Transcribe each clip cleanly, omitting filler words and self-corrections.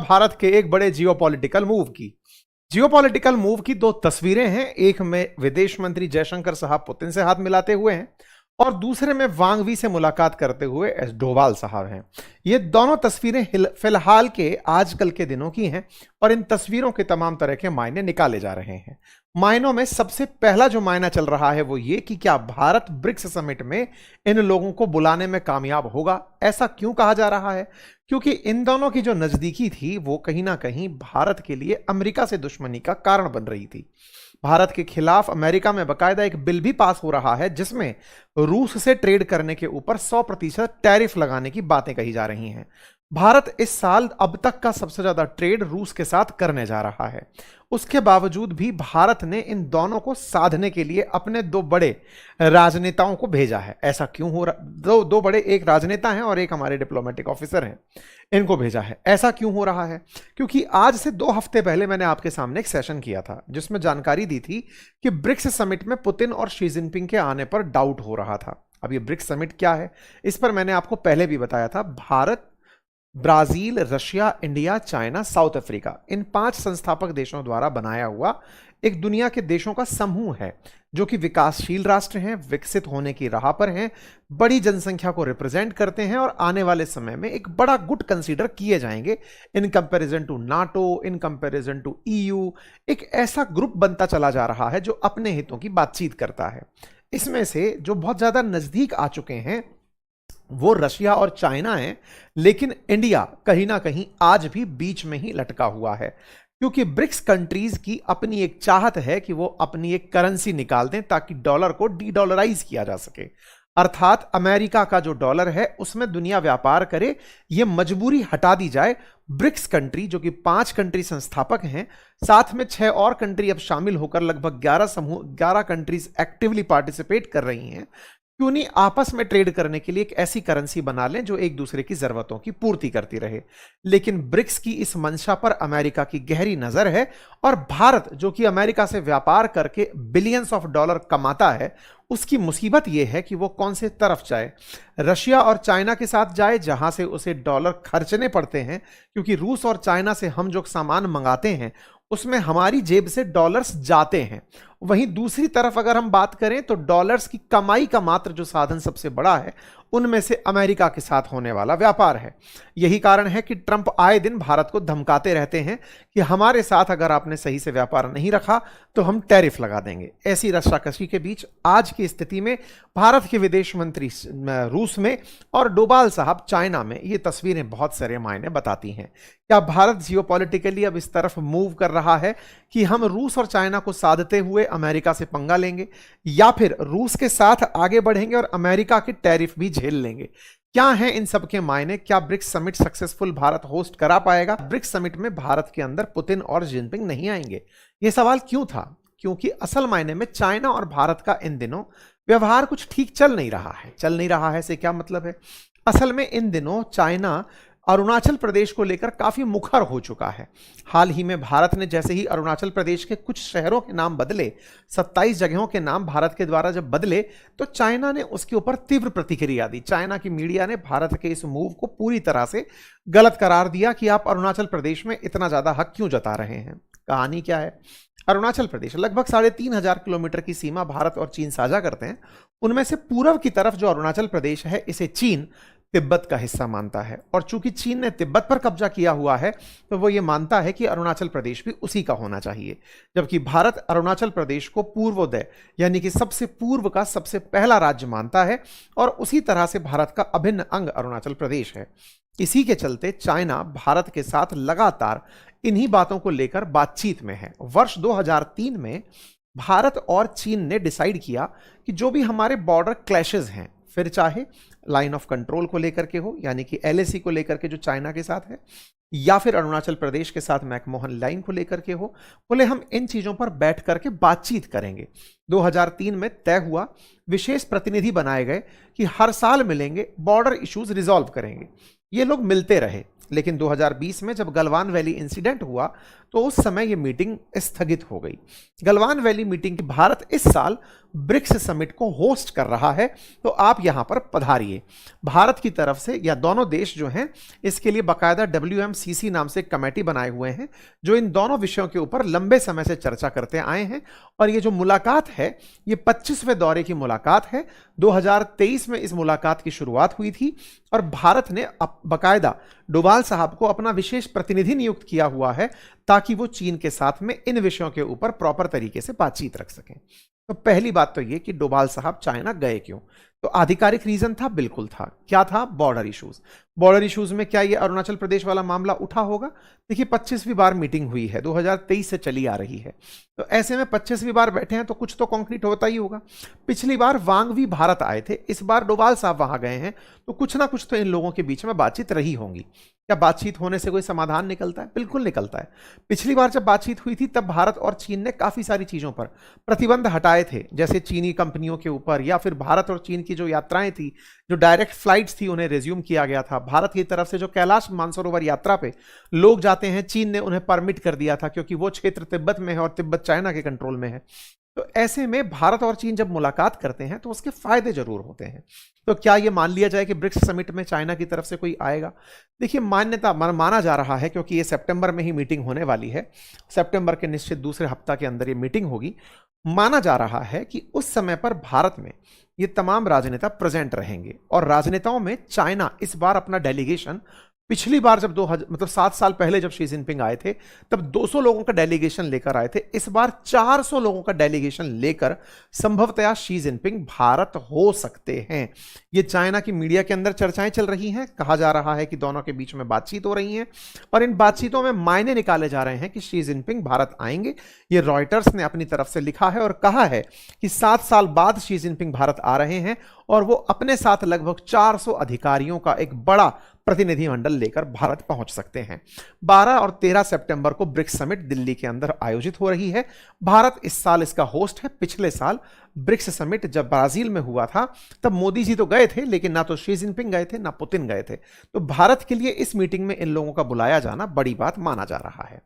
भारत के एक बड़े जियोपॉलिटिकल मूव की दो तस्वीरें हैं। एक में विदेश मंत्री जयशंकर साहब पुतिन से हाथ मिलाते हुए हैं और दूसरे में वांग वी से मुलाकात करते हुए एस डोभाल साहब हैं। ये दोनों तस्वीरें फिलहाल के आजकल के दिनों की हैं और इन तस्वीरों के तमाम तरह के मायने निकाले जा रहे हैं। मायनों में सबसे पहला जो मायना चल रहा है वो ये कि क्या भारत ब्रिक्स समिट में इन लोगों को बुलाने में कामयाब होगा। ऐसा क्यों कहा जा रहा है? क्योंकि इन दोनों की जो नजदीकी थी वो कहीं ना कहीं भारत के लिए अमेरिका से दुश्मनी का कारण बन रही थी। भारत के खिलाफ अमेरिका में बकायदा एक बिल भी पास हो रहा है जिसमें रूस से ट्रेड करने के ऊपर 100% टैरिफ लगाने की बातें कही जा रही हैं। भारत इस साल अब तक का सबसे ज्यादा ट्रेड रूस के साथ करने जा रहा है। उसके बावजूद भी भारत ने इन दोनों को साधने के लिए अपने दो बड़े राजनेताओं को भेजा है। ऐसा क्यों हो रहा? दो बड़े, एक राजनेता हैं और एक हमारे डिप्लोमेटिक ऑफिसर हैं, इनको भेजा है। ऐसा क्यों हो रहा है? क्योंकि आज से 2 हफ्ते पहले मैंने आपके सामने एक सेशन किया था जिसमें जानकारी दी थी कि ब्रिक्स समिट में पुतिन और शी जिनपिंग के आने पर डाउट हो रहा था। अब ये ब्रिक्स समिट क्या है, इस पर मैंने आपको पहले भी बताया था। Bharat, Brazil, Russia, India, China, South Africa, इन 5 संस्थापक देशों द्वारा बनाया हुआ एक दुनिया के देशों का समूह है जो कि विकासशील राष्ट्र हैं, विकसित होने की राह पर हैं, बड़ी जनसंख्या को रिप्रेजेंट करते हैं और आने वाले समय में एक बड़ा गुट कंसीडर किए जाएंगे in comparison to NATO, in comparison to EU. एक ऐसा ग्रुप बनता चला जा रहा है जो अपने हितों की बातचीत करता है। इसमें से जो बहुत ज्यादा नजदीक आ चुके हैं वो रशिया और चाइना है, लेकिन इंडिया कहीं ना कहीं आज भी बीच में ही लटका हुआ है क्योंकि ब्रिक्स कंट्रीज की अपनी एक चाहत है कि वो अपनी एक करेंसी निकाल दें ताकि डॉलर को डी डॉलराइज किया जा सके। अर्थात अमेरिका का जो डॉलर है उसमें दुनिया व्यापार करे, ये मजबूरी हटा दी जाए। ब्रिक्स कंट्री जो कि 5 कंट्री संस्थापक हैं, साथ में 6 और कंट्री अब शामिल होकर लगभग 11 कंट्रीज एक्टिवली पार्टिसिपेट कर रही हैं। क्यों नहीं आपस में ट्रेड करने के लिए एक ऐसी करेंसी बना लें जो एक दूसरे की जरूरतों की पूर्ति करती रहे। लेकिन ब्रिक्स की इस मंशा पर अमेरिका की गहरी नजर है और भारत जो कि अमेरिका से व्यापार करके बिलियंस ऑफ डॉलर कमाता है, उसकी मुसीबत यह है कि वो कौन से तरफ जाए। रशिया और चाइना के साथ जाए जहां से उसे डॉलर खर्चने पड़ते हैं क्योंकि रूस और चाइना से हम जो सामान मंगाते हैं उसमें हमारी जेब से डॉलर्स जाते हैं। वहीं दूसरी तरफ अगर हम बात करें तो डॉलर्स की कमाई का मात्र जो साधन सबसे बड़ा है उनमें से अमेरिका के साथ होने वाला व्यापार है। यही कारण है कि ट्रंप आए दिन भारत को धमकाते रहते हैं कि हमारे साथ अगर आपने सही से व्यापार नहीं रखा तो हम टैरिफ लगा देंगे। ऐसी रस्साकशी के बीच आज की स्थिति में भारत के विदेश मंत्री रूस में और डोभाल साहब चाइना में, ये तस्वीरें बहुत सारे मायने बताती हैं। क्या भारत जियोपॉलिटिकली अब इस तरफ मूव कर रहा है कि हम रूस और चाइना को साधते हुए अमेरिका से पंगा लेंगे, या फिर रूस के साथ आगे बढ़ेंगे और अमेरिका के टैरिफ भी झेल लेंगे? क्या हैं इन सब के मायने? क्या BRICS summit successful Bharat host करा पाएगा? ब्रिक्स समिट में भारत के अंदर पुतिन और जिनपिंग नहीं आएंगे। यह सवाल क्यों था? क्योंकि असल मायने में चाइना और भारत का इन दिनों व्यवहार कुछ ठीक चल नहीं रहा है। चल नहीं रहा है से क्या मतलब है? असल में इन दिनों चाइना अरुणाचल प्रदेश को लेकर काफी मुखर हो चुका है। हाल ही में भारत ने जैसे ही अरुणाचल प्रदेश के कुछ शहरों के नाम बदले, 27 जगहों के नाम भारत के द्वारा जब बदले, तो चाइना ने उसके ऊपर तीव्र प्रतिक्रिया दी। चाइना की मीडिया ने भारत के इस मूव को पूरी तरह से गलत करार दिया कि आप अरुणाचल प्रदेश में इतना ज्यादा हक क्यों जता रहे हैं। कहानी क्या है? अरुणाचल प्रदेश लगभग 3,500 किलोमीटर की सीमा भारत और चीन साझा करते हैं। उनमें से पूर्व की तरफ जो अरुणाचल प्रदेश है इसे चीन तिब्बत का हिस्सा मानता है और चूंकि चीन ने तिब्बत पर कब्जा किया हुआ है तो वो ये मानता है कि अरुणाचल प्रदेश भी उसी का होना चाहिए, जबकि भारत अरुणाचल प्रदेश को पूर्वोदय यानी कि सबसे पूर्व का सबसे पहला राज्य मानता है और उसी तरह से भारत का अभिन्न अंग अरुणाचल प्रदेश है। इसी के चलते चाइना भारत के साथ लगातार इन्हीं बातों को लेकर बातचीत में है। वर्ष 2003 में भारत और चीन ने डिसाइड किया कि जो भी हमारे बॉर्डर क्लैशेस हैं, फिर चाहे लाइन ऑफ कंट्रोल को लेकर के हो यानी कि एलएसी को लेकर के जो चाइना के साथ है, या फिर अरुणाचल प्रदेश के साथ मैकमोहन लाइन को लेकर के हो, बोले हम इन चीजों पर बैठ करके बातचीत करेंगे। 2003 में तय हुआ, विशेष प्रतिनिधि बनाए गए कि हर साल मिलेंगे, बॉर्डर इश्यूज रिजॉल्व करेंगे। ये लोग मिलते रहे, लेकिन 2020 में जब गलवान वैली इंसिडेंट हुआ तो उस समय यह मीटिंग स्थगित हो गई। गलवान वैली मीटिंग की भारत इस साल ब्रिक्स समिट को होस्ट कर रहा है, तो आप यहां पर पधारिए। भारत की तरफ से या दोनों देश जो हैं इसके लिए बाकायदा WMCC नाम से एक कमेटी बनाए हुए हैं जो इन दोनों विषयों के ऊपर लंबे समय से चर्चा करते आए हैं। और ये जो मुलाकात है ये 25वें दौरे की मुलाकात है। 2023 में इस मुलाकात की शुरुआत हुई थी और भारत ने बाकायदा डोभाल साहब को अपना विशेष प्रतिनिधि नियुक्त किया हुआ है ताकि वो चीन के साथ में इन विषयों के ऊपर प्रॉपर तरीके से बातचीत रख सकें। तो पहली बात तो ये कि डोभाल साहब चाइना गए क्यों? तो आधिकारिक रीजन था, बिल्कुल था। क्या था? Border issues. बॉर्डर इश्यूज में क्या ये अरुणाचल प्रदेश वाला मामला उठा होगा? देखिए 25वीं बार मीटिंग हुई है, 2023 से चली आ रही है, तो ऐसे में 25वीं बार बैठे हैं तो कुछ तो कॉन्क्रीट होता ही होगा। पिछली बार वांग वी भारत आए थे, इस बार डोभाल साहब वहां गए हैं, तो कुछ ना कुछ तो इन लोगों के बीच में बातचीत रही होंगी। क्या बातचीत होने से कोई समाधान निकलता है? बिल्कुल निकलता है। पिछली बार जब बातचीत हुई थी तब भारत और चीन ने काफी सारी चीजों पर प्रतिबंध हटाए थे, जैसे चीनी कंपनियों के ऊपर, या फिर भारत और चीन की जो यात्राएं थी, जो डायरेक्ट फ्लाइट्स थी, उन्हें रिज्यूम किया गया था। भारत की तरफ से जो कैलाश मानसरोवर यात्रा पे लोग जाते हैं, चीन ने उन्हें परमिट कर दिया था क्योंकि वो क्षेत्र तिब्बत में है और तिब्बत चाइना के कंट्रोल में है। तो ऐसे में भारत और चीन जब मुलाकात करते हैं तो उसके फायदे जरूर होते हैं। तो क्या यह मान लिया जाए कि ब्रिक्स समिट में चाइना की तरफ से कोई आएगा? देखिए माना जा रहा है, क्योंकि ये सितंबर में ही मीटिंग होने वाली है, सितंबर के निश्चित दूसरे हफ्ता के अंदर ये मीटिंग होगी। माना जा रहा है कि उस समय पर भारत में ये तमाम राजनेता प्रेजेंट रहेंगे और राजनेताओं में चाइना इस बार अपना डेलीगेशन, पिछली बार जब 7 साल पहले जब शी जिनपिंग आए थे तब 200 लोगों का डेलीगेशन लेकर आए थे, इस बार 400 लोगों का डेलीगेशन लेकर संभवतया शी जिनपिंग भारत हो सकते हैं। ये चाइना की मीडिया के अंदर चर्चाएं चल रही हैं, कहा जा रहा है कि दोनों के बीच में बातचीत हो रही है और इन बातचीतों में मायने निकाले जा रहे हैं कि शी जिनपिंग भारत आएंगे। ये रॉयटर्स ने अपनी तरफ से लिखा है और कहा है कि 7 साल बाद शी जिनपिंग भारत आ रहे हैं और वो अपने साथ लगभग 400 अधिकारियों का एक बड़ा प्रतिनिधिमंडल लेकर भारत पहुंच सकते हैं। 12 और 13 सितंबर को ब्रिक्स समिट दिल्ली के अंदर आयोजित हो रही है। भारत इस साल इसका होस्ट है। पिछले साल ब्रिक्स समिट जब ब्राजील में हुआ था तब मोदी जी तो गए थे, लेकिन ना तो शी जिनपिंग गए थे ना पुतिन गए थे। तो भारत के लिए इस मीटिंग में इन लोगों का बुलाया जाना बड़ी बात माना जा रहा है।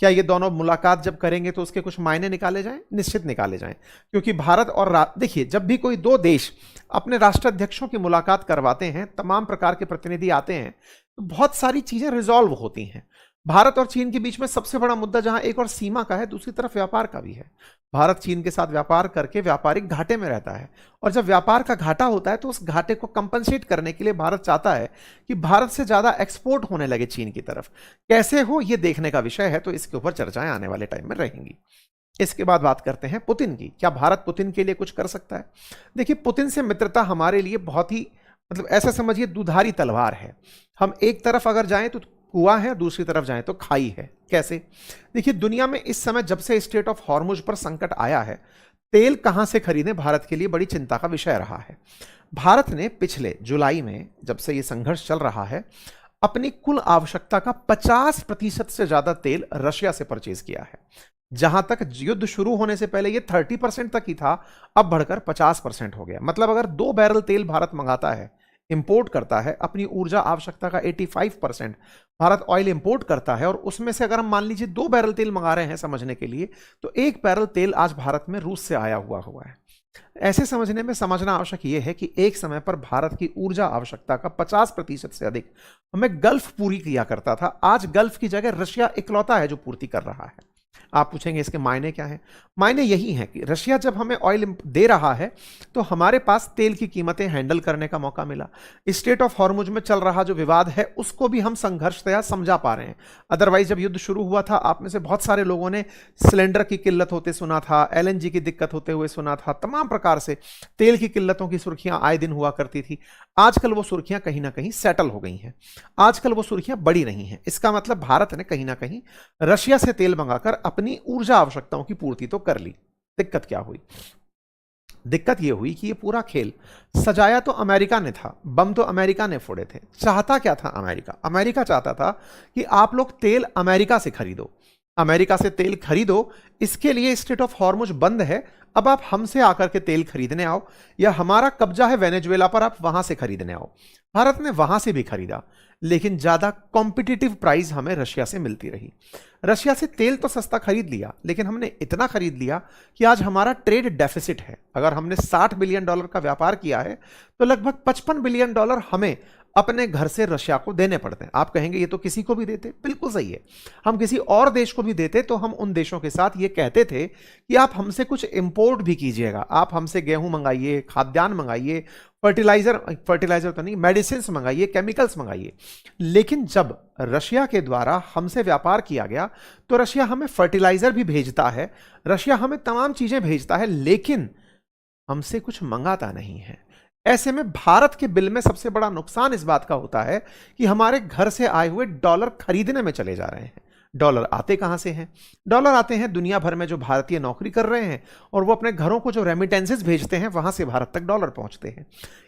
क्या ये दोनों मुलाकात जब करेंगे तो उसके कुछ मायने निकाले जाएं? निश्चित निकाले जाएं, क्योंकि भारत और देखिए जब भी कोई दो देश अपने राष्ट्राध्यक्षों की मुलाकात करवाते हैं, तमाम प्रकार के प्रतिनिधि आते हैं, तो बहुत सारी चीजें रिजॉल्व होती हैं। भारत और चीन के बीच में सबसे बड़ा मुद्दा जहां एक और सीमा का है, दूसरी तरफ व्यापार का भी है। भारत चीन के साथ व्यापार करके व्यापारिक घाटे में रहता है और जब व्यापार का घाटा होता है तो उस घाटे को कंपनसेट करने के लिए भारत चाहता है कि भारत से ज्यादा एक्सपोर्ट होने लगे चीन की तरफ। कैसे हो ये देखने का विषय है, तो इसके ऊपर चर्चाएं आने वाले टाइम में रहेंगी। इसके बाद बात करते हैं पुतिन की। क्या भारत पुतिन के लिए कुछ कर सकता है? देखिए पुतिन से मित्रता हमारे लिए बहुत ही ऐसा समझिए दुधारी तलवार है। हम एक तरफ अगर जाएं तो कुआं है, दूसरी तरफ जाएं तो खाई है। कैसे? देखिए दुनिया में इस समय जब से स्ट्रेट ऑफ हॉर्मुज पर संकट आया है, तेल कहां से खरीदें भारत के लिए बड़ी चिंता का विषय रहा है। भारत ने पिछले जुलाई में जब से यह संघर्ष चल रहा है, अपनी कुल आवश्यकता का 50% से ज्यादा तेल रशिया से परचेज किया है। जहां तक युद्ध शुरू होने से पहले यह 30% तक ही था, अब बढ़कर 50% हो गया। मतलब अगर 2 बैरल तेल भारत मंगाता है, इंपोर्ट करता है, अपनी ऊर्जा आवश्यकता का 85% भारत ऑयल इंपोर्ट करता है, और उसमें से अगर हम मान लीजिए 2 बैरल तेल मंगा रहे हैं समझने के लिए, तो 1 बैरल तेल आज भारत में रूस से आया हुआ है। ऐसे समझने में समझना आवश्यक यह है कि एक समय पर भारत की ऊर्जा आवश्यकता का 50% से अधिक हमें गल्फ पूरी किया करता था। आज गल्फ की जगह रशिया इकलौता है जो पूर्ति कर रहा है। आप पूछेंगे इसके मायने क्या हैं? मायने यही हैं कि रशिया जब हमें ऑयल दे रहा है तो हमारे पास तेल की कीमतें हैंडल करने का मौका मिला। स्ट्रेट ऑफ हॉर्मुज में चल रहा जो विवाद है उसको भी हम संघर्षतया समझा पा रहे हैं। अदरवाइज जब युद्ध शुरू हुआ था, आप में से बहुत सारे लोगों ने सिलेंडर की किल्लत होते सुना था, LNG की दिक्कत होते हुए सुना था, तमाम प्रकार से तेल की किल्लतों की सुर्खियां आए दिन हुआ करती थी। आजकल वो सुर्खियां कहीं ना कहीं सेटल हो गई हैं, आजकल वो सुर्खियां बड़ी नहीं हैं। इसका मतलब भारत ने कहीं ना कहीं रशिया से तेल मंगाकर अपनी ऊर्जा आवश्यकताओं की पूर्ति तो कर ली। दिक्कत क्या हुई? दिक्कत यह हुई कि यह पूरा खेल सजाया तो अमेरिका ने था, बम तो अमेरिका ने फोड़े थे। चाहता क्या था अमेरिका? अमेरिका चाहता था कि आप लोग तेल अमेरिका से खरीदो, अमेरिका से तेल खरीदो, इसके लिए स्ट्रेट ऑफ हॉर्मुज बंद है, अब आप हमसे आकर के तेल खरीदने आओ, या हमारा कब्जा है वेनेजुएला पर, आप वहां से खरीदने आओ। भारत ने वहां से भी खरीदा, लेकिन ज्यादा कॉम्पिटिटिव प्राइस हमें रशिया से मिलती रही। रशिया से तेल तो सस्ता खरीद लिया, लेकिन हमने इतना खरीद लिया कि आज हमारा ट्रेड डेफिसिट है। अगर हमने $60 बिलियन का व्यापार किया है तो लगभग $55 बिलियन हमें अपने घर से रशिया को देने पड़ते हैं। आप कहेंगे ये तो किसी को भी देते, बिल्कुल सही है। हम किसी और देश को भी देते तो हम उन देशों के साथ ये कहते थे कि आप हमसे कुछ इंपोर्ट भी कीजिएगा, आप हमसे गेहूं मंगाइए, खाद्यान्न मंगाइए, फर्टिलाइजर तो नहीं, मेडिसिन मंगाइए, केमिकल्स मंगाइए। लेकिन जब रशिया के द्वारा हमसे व्यापार किया गया तो रशिया हमें फर्टिलाइजर भी भेजता है, रशिया हमें तमाम चीजें भेजता है, लेकिन हमसे कुछ मंगाता नहीं है। ऐसे में भारत के बिल में सबसे बड़ा नुकसान इस बात का होता है कि हमारे घर से आए हुए डॉलर खरीदने में चले जा रहे हैं। डॉलर आते कहां से हैं? डॉलर आते हैं दुनिया भर में जो भारतीय नौकरी कर रहे हैं और वो अपने घरों को जो रेमिटेंसेस भेजते हैं, वहां से भारत तक डॉलर पहुंचते हैं।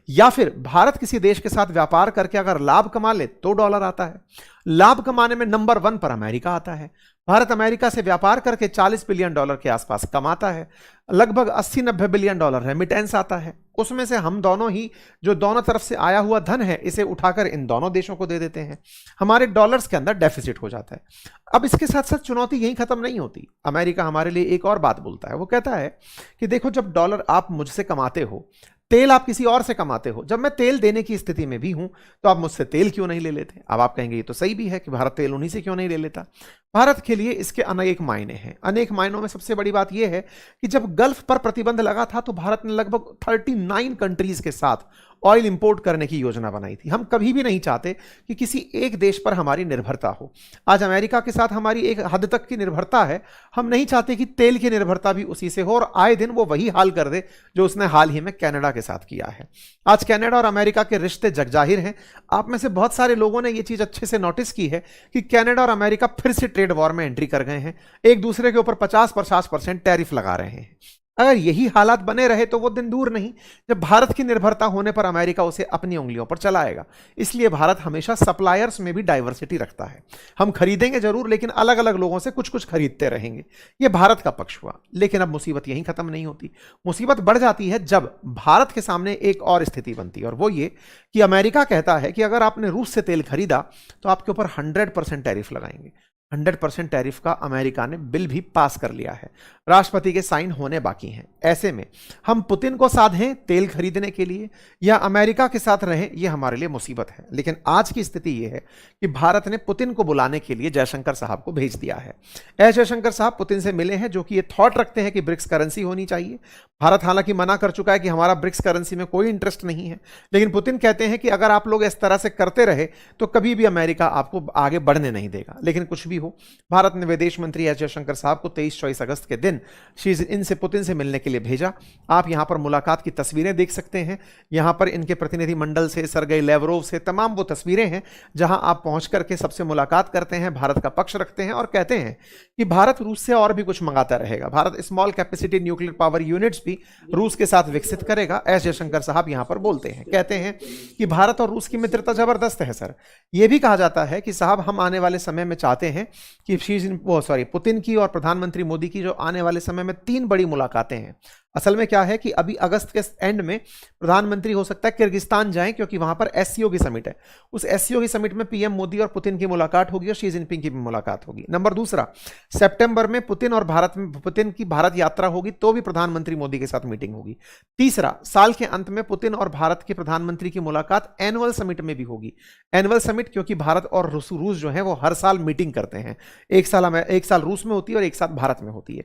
या फिर भारत किसी देश के साथ व्यापार करके अगर लाभ कमा ले तो डॉलर आता है। लाभ कमाने में नंबर 1 पर अमेरिका आता है। भारत अमेरिका से व्यापार करके $40 बिलियन के आसपास कमाता है। लगभग 80-90 बिलियन रेमिटेंस आता है। उसमें से हम दोनों ही जो दोनों तरफ से आया हुआ धन है, इसे उठाकर इन दोनों देशों को दे देते हैं। हमारे डॉलर्स के अंदर डेफिसिट हो जाता है। अब इसके साथ साथ चुनौती यही खत्म नहीं होती। अमेरिका हमारे लिए एक और बात बोलता है। वो कहता है कि देखो, जब डॉलर आप मुझसे कमाते हो, तेल आप किसी और से कमाते हो, जब मैं तेल देने की स्थिति में भी हूं तो आप मुझसे तेल क्यों नहीं ले लेते? अब आप कहेंगे ये तो सही भी है कि भारत तेल उन्हीं से क्यों नहीं ले लेता। भारत के लिए इसके अनेक मायने हैं। अनेक मायनों में सबसे बड़ी बात यह है कि जब गल्फ पर प्रतिबंध लगा था तो भारत ने लगभग 39 कंट्रीज के साथ ऑयल इंपोर्ट करने की योजना बनाई थी। हम कभी भी नहीं चाहते कि किसी एक देश पर हमारी निर्भरता हो। आज अमेरिका के साथ हमारी एक हद तक की निर्भरता है, हम नहीं चाहते कि तेल की निर्भरता भी उसी से हो और आए दिन वो वही हाल कर दे जो उसने हाल ही में कनाडा के साथ किया है। आज कनाडा और अमेरिका के रिश्ते जगजाहिर हैं। आप में से बहुत सारे लोगों ने यह चीज अच्छे से नोटिस की है कि कनाडा और अमेरिका फिर से ट्रेड वॉर में एंट्री कर गए हैं। एक दूसरे के ऊपर 50-50% टैरिफ लगा रहे हैं। अगर यही हालात बने रहे तो वो दिन दूर नहीं जब भारत की निर्भरता होने पर अमेरिका उसे अपनी उंगलियों पर चलाएगा। इसलिए भारत हमेशा सप्लायर्स में भी डाइवर्सिटी रखता है। हम खरीदेंगे जरूर, लेकिन अलग अलग लोगों से कुछ कुछ खरीदते रहेंगे। यह भारत का पक्ष हुआ। लेकिन अब मुसीबत यहीं खत्म नहीं होती। मुसीबत बढ़ जाती है जब भारत के सामने एक और स्थिति बनती है, और वो ये कि अमेरिका कहता है कि अगर आपने रूस से तेल खरीदा तो आपके ऊपर 100% टैरिफ लगाएंगे। 100% टैरिफ का अमेरिका ने बिल भी पास कर लिया है। राष्ट्रपति के साइन होने बाकी हैं। ऐसे में हम पुतिन को साधें तेल खरीदने के लिए या अमेरिका के साथ रहें, यह हमारे लिए मुसीबत है। लेकिन आज की स्थिति यह है कि भारत ने पुतिन को बुलाने के लिए जयशंकर साहब को भेज दिया है। एस जयशंकर साहब पुतिन से मिले हैं, जो कि ये थॉट रखते हैं कि ब्रिक्स करेंसी होनी चाहिए। भारत हालांकि मना कर चुका है कि हमारा ब्रिक्स करेंसी में कोई इंटरेस्ट नहीं है, लेकिन पुतिन कहते हैं कि अगर आप लोग इस तरह से करते रहे तो कभी भी अमेरिका आपको आगे बढ़ने नहीं देगा। लेकिन कुछ भी हो, भारत ने विदेश मंत्री एस जयशंकर साहब को 23-24 अगस्त के दिन इनसे पुतिन से मिलने के लिए भेजा। आप यहां पर मुलाकात की तस्वीरें देख सकते हैं। यहां पर इनके प्रतिनिधि मंडल से, सर्गेई लेवरोव से तमाम वो तस्वीरें हैं जहां आप पहुंच करके सबसे मुलाकात करते हैं, भारत का पक्ष रखते हैं और कहते हैं कि भारत रूस से और भी कुछ मंगाता रहेगा। Bharat small capacity nuclear power units भी रूस के साथ विकसित करेगा। एस जयशंकर साहब यहां पर बोलते हैं, कहते हैं कि भारत और रूस की मित्रता जबरदस्त है सर। यह भी कहा जाता है कि साहब हम आने वाले समय में चाहते हैं कि पुतिन की और प्रधानमंत्री मोदी की जो आने वाले समय में 3 बड़ी मुलाकातें हैं। असल में क्या है कि अभी अगस्त के एंड में प्रधानमंत्री हो सकता है किर्गिस्तान जाएं, क्योंकि वहां पर एससीओ की समिट है। उस एससीओ की समिट में पीएम मोदी और पुतिन की मुलाकात होगी और शी जिनपिंग की भी मुलाकात होगी। नंबर दूसरा, सितंबर में पुतिन की भारत यात्रा होगी, तो भी प्रधानमंत्री मोदी के साथ मीटिंग होगी। तीसरा, साल के अंत में पुतिन और भारत के प्रधानमंत्री की मुलाकात एनुअल समिट में भी होगी। एनुअल समिट क्योंकि भारत और रूस जो है वो हर साल मीटिंग करते हैं। एक साल रूस में होती है और एक साल भारत में होती है।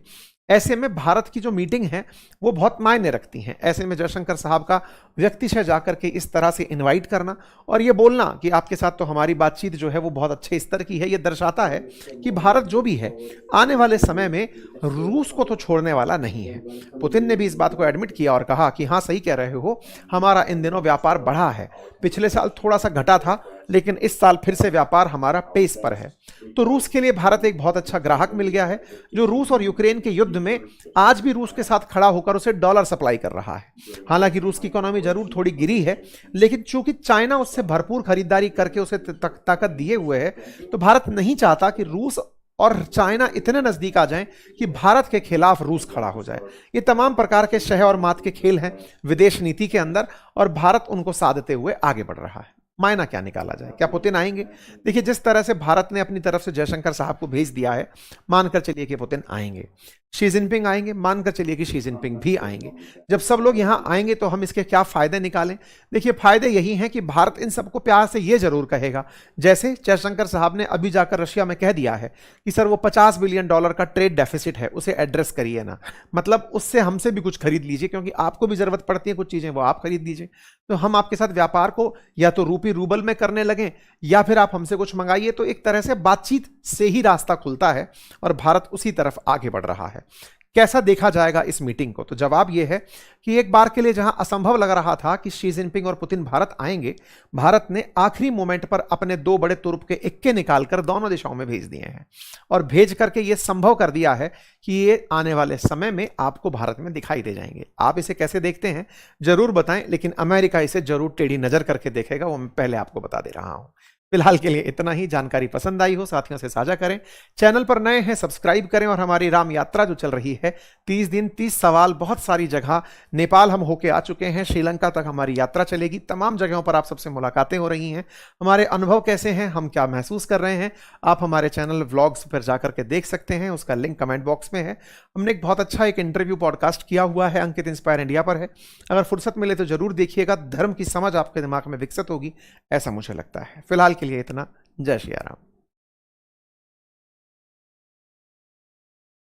ऐसे में भारत की जो मीटिंग है वो बहुत मायने रखती हैं। ऐसे में जयशंकर साहब का व्यक्तिशः जाकर के इस तरह से इनवाइट करना और ये बोलना कि आपके साथ तो हमारी बातचीत जो है वो बहुत अच्छे स्तर की है, ये दर्शाता है कि भारत जो भी है आने वाले समय में रूस को तो छोड़ने वाला नहीं है। पुतिन ने भी इस बात को एडमिट किया और कहा कि हाँ, सही कह रहे हो, हमारा इन दिनों व्यापार बढ़ा है। पिछले साल थोड़ा सा घटा था, लेकिन इस साल फिर से व्यापार हमारा पेस पर है। तो रूस के लिए भारत एक बहुत अच्छा ग्राहक मिल गया है, जो रूस और यूक्रेन के युद्ध में आज भी रूस के साथ खड़ा होकर उसे डॉलर सप्लाई कर रहा है। हालांकि रूस की इकोनॉमी जरूर थोड़ी गिरी है, लेकिन चूंकि चाइना उससे भरपूर खरीदारी करके उसे ताकत दिए हुए है, तो भारत नहीं चाहता कि रूस और चाइना इतने नजदीक आ जाएं कि भारत के खिलाफ रूस खड़ा हो जाए। ये तमाम प्रकार के शह और मात के खेल हैं विदेश नीति के अंदर, और भारत उनको साधते हुए आगे बढ़ रहा है। मायना क्या निकाला जाए? क्या पुतिन आएंगे? देखिए, जिस तरह से भारत ने अपनी तरफ से जयशंकर साहब को भेज दिया है, मानकर चलिए कि पुतिन आएंगे। शी जिनपिंग आएंगे, मानकर चलिए कि शी जिनपिंग भी आएंगे। जब सब लोग यहां आएंगे तो हम इसके क्या फायदे निकालें? देखिए, फायदे यही हैं कि भारत इन सबको प्यार से ये जरूर कहेगा, जैसे जयशंकर साहब ने अभी जाकर रशिया में कह दिया है कि सर वो $50 बिलियन का ट्रेड डेफिसिट है, उसे एड्रेस करिए ना, मतलब उससे हमसे भी कुछ खरीद लीजिए, क्योंकि आपको भी जरूरत पड़ती है कुछ चीजें, वो आप खरीद लीजिए। तो हम आपके साथ व्यापार को या तो रूबल में करने लगे, या फिर आप हमसे कुछ मंगाइए। तो एक तरह से बातचीत से ही रास्ता खुलता है और भारत उसी तरफ आगे बढ़ रहा है। कैसा देखा जाएगा इस मीटिंग को? तो जवाब यह है कि एक बार के लिए जहां असंभव लग रहा था कि शी जिनपिंग और पुतिन भारत आएंगे, भारत ने आखिरी मोमेंट पर अपने 2 बड़े तुर्प के इक्के निकालकर दोनों दिशाओं में भेज दिए हैं, और भेज करके यह संभव कर दिया है कि ये आने वाले समय में आपको भारत में दिखाई दे जाएंगे। आप इसे कैसे देखते हैं जरूर बताएं, लेकिन अमेरिका इसे जरूर टेढ़ी नजर करके देखेगा, वो मैं पहले आपको बता दे रहा हूं। फिलहाल के लिए इतना ही। जानकारी पसंद आई हो साथियों से साझा करें, चैनल पर नए हैं सब्सक्राइब करें, और हमारी राम यात्रा जो चल रही है 30 दिन 30 सवाल, बहुत सारी जगह, नेपाल हम होके आ चुके हैं, श्रीलंका तक हमारी यात्रा चलेगी, तमाम जगहों पर आप सबसे मुलाकातें हो रही हैं। हमारे अनुभव कैसे हैं, हम क्या महसूस कर रहे हैं, आप हमारे चैनल व्लॉग्स पर जाकर के देख सकते हैं, उसका लिंक कमेंट बॉक्स में है। हमने एक बहुत अच्छा एक इंटरव्यू पॉडकास्ट किया हुआ है, अंकित इंस्पायर इंडिया पर है, अगर फुर्सत मिले तो जरूर देखिएगा, धर्म की समझ आपके दिमाग में विकसित होगी, ऐसा मुझे लगता है। फिलहाल के लिए इतना। जय श्री राम।